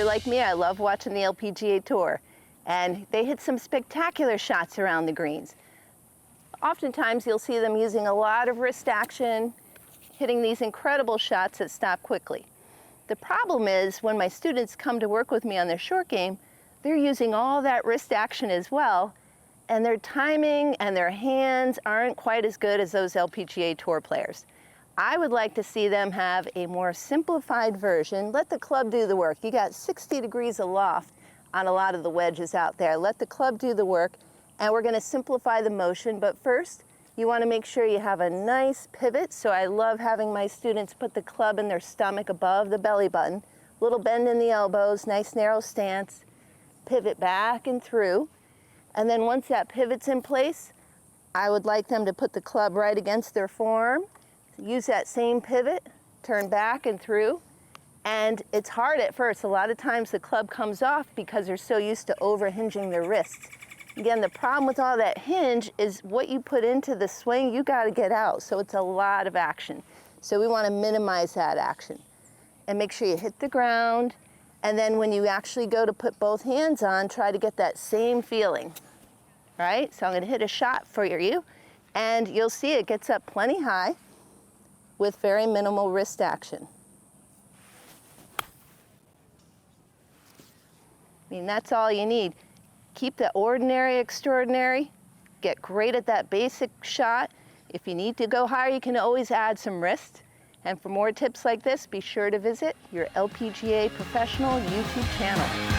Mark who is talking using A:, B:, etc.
A: like me, I love watching the LPGA Tour, and they hit some spectacular shots around the greens. Oftentimes you'll see them using a lot of wrist action, hitting these incredible shots that stop quickly. The problem is when my students come to work with me on their short game, they're using all that wrist action as well, and their timing and their hands aren't quite as good as those LPGA Tour players. I would like to see them have a more simplified version. Let the club do the work. You got 60 degrees aloft on a lot of the wedges out there. Let the club do the work, and we're gonna simplify the motion. But first, you wanna make sure you have a nice pivot. So I love having my students put the club in their stomach above the belly button. Little bend in the elbows, nice narrow stance, pivot back and through. And then once that pivot's in place, I would like them to put the club right against their forearm. Use that same pivot, turn back and through. And it's hard at first. A lot of times the club comes off because they're so used to overhinging their wrists. Again, the problem with all that hinge is what you put into the swing, you gotta get out. So it's a lot of action. So we wanna minimize that action. And make sure you hit the ground. And then when you actually go to put both hands on, try to get that same feeling, right? So I'm gonna hit a shot for you, and you'll see it gets up plenty high with very minimal wrist action. I mean, that's all you need. Keep the ordinary extraordinary, get great at that basic shot. If you need to go higher, you can always add some wrist. And for more tips like this, be sure to visit your LPGA Professional YouTube channel.